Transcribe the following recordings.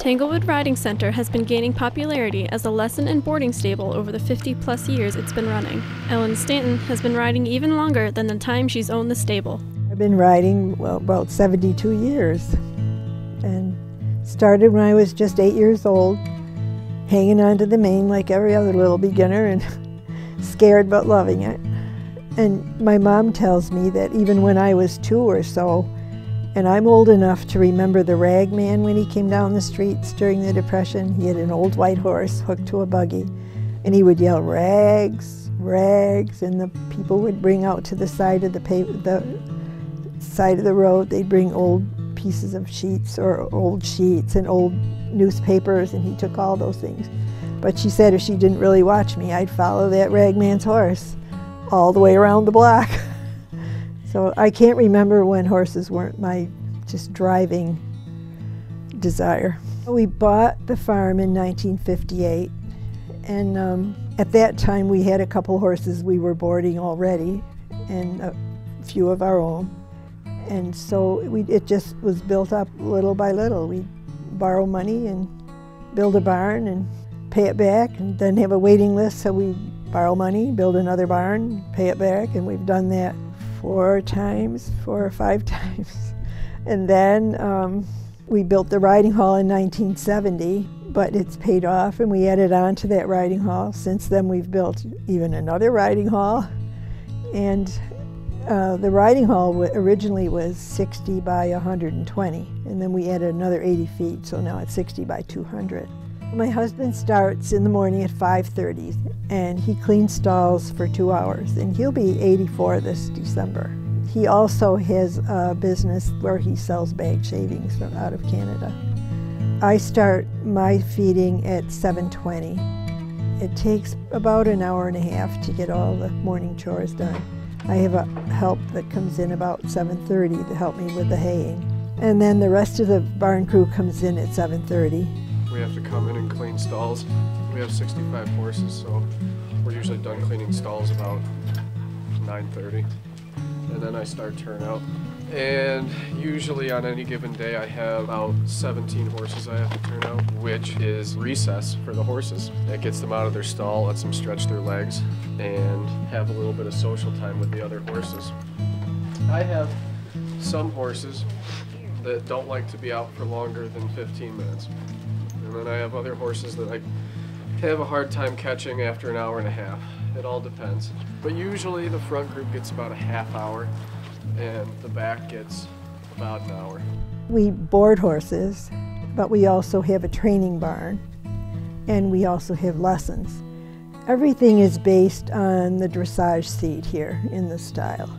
Tanglewood Riding Center has been gaining popularity as a lesson and boarding stable over the 50-plus years it's been running. Ellen Stanton has been riding even longer than the time she's owned the stable. I've been riding, well, about 72 years, and started when I was just 8 years old, hanging onto the mane like every other little beginner and scared but loving it. And my mom tells me that even when I was 2 or so, and I'm old enough to remember the rag man when he came down the streets during the Depression. He had an old white horse hooked to a buggy, and he would yell, "Rags, rags," and the people would bring out to the side of the side of the road. They'd bring old pieces of sheets or old sheets and old newspapers, and he took all those things. But she said if she didn't really watch me, I'd follow that rag man's horse all the way around the block. So I can't remember when horses weren't my just driving desire. We bought the farm in 1958, and at that time we had a couple horses we were boarding already and a few of our own. And so it just was built up little by little. We'd borrow money and build a barn and pay it back, and then have a waiting list, so we'd borrow money, build another barn, pay it back, and we've done that 4 or 5 times. And then we built the riding hall in 1970, but it's paid off, and we added on to that riding hall. Since then we've built even another riding hall, and the riding hall originally was 60 by 120, and then we added another 80 feet, so now it's 60 by 200. My husband starts in the morning at 5:30, and he cleans stalls for 2 hours, and he'll be 84 this December. He also has a business where he sells bag shavings from out of Canada. I start my feeding at 7:20. It takes about an hour and a half to get all the morning chores done. I have a help that comes in about 7:30 to help me with the haying. And then the rest of the barn crew comes in at 7:30. We have to come in and clean stalls. We have 65 horses, so we're usually done cleaning stalls about 9:30. And then I start turnout. And usually on any given day I have about 17 horses I have to turn out, which is recess for the horses. It gets them out of their stall, lets them stretch their legs, and have a little bit of social time with the other horses. I have some horses that don't like to be out for longer than 15 minutes. And then I have other horses that I have a hard time catching after an hour and a half. It all depends. But usually the front group gets about a half hour, and the back gets about an hour. We board horses, but we also have a training barn, and we also have lessons. Everything is based on the dressage seat here in the style.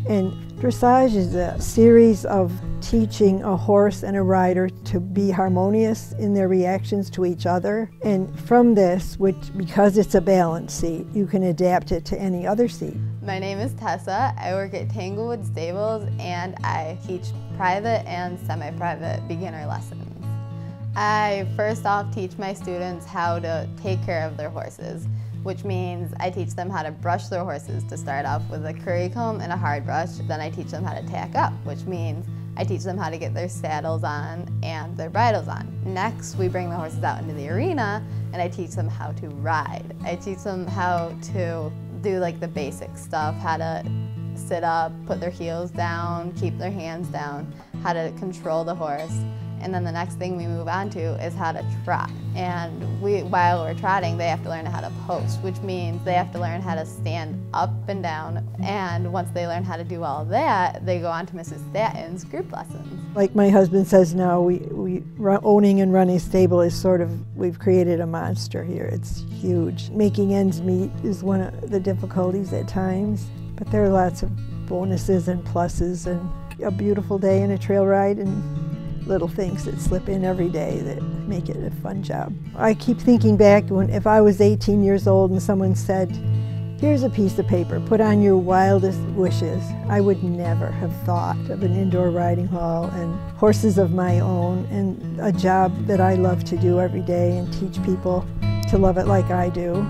And dressage is a series of teaching a horse and a rider to be harmonious in their reactions to each other. And from this, because it's a balance seat, you can adapt it to any other seat. My name is Tessa. I work at Tanglewood Stables, and I teach private and semi-private beginner lessons. I first off teach my students how to take care of their horses, which means I teach them how to brush their horses to start off with a curry comb and a hard brush. Then I teach them how to tack up, which means I teach them how to get their saddles on and their bridles on. Next, we bring the horses out into the arena, and I teach them how to ride. I teach them how to do like the basic stuff, how to sit up, put their heels down, keep their hands down, how to control the horse. And then the next thing we move on to is how to trot. And while we're trotting, they have to learn how to post, which means they have to learn how to stand up and down. And once they learn how to do all that, they go on to Mrs. Statton's group lessons. Like my husband says now, owning and running a stable is we've created a monster here. It's huge. Making ends meet is one of the difficulties at times, but there are lots of bonuses and pluses, and a beautiful day and a trail ride, and little things that slip in every day that make it a fun job. I keep thinking back if I was 18 years old and someone said, "Here's a piece of paper, put on your wildest wishes," I would never have thought of an indoor riding hall and horses of my own and a job that I love to do every day and teach people to love it like I do.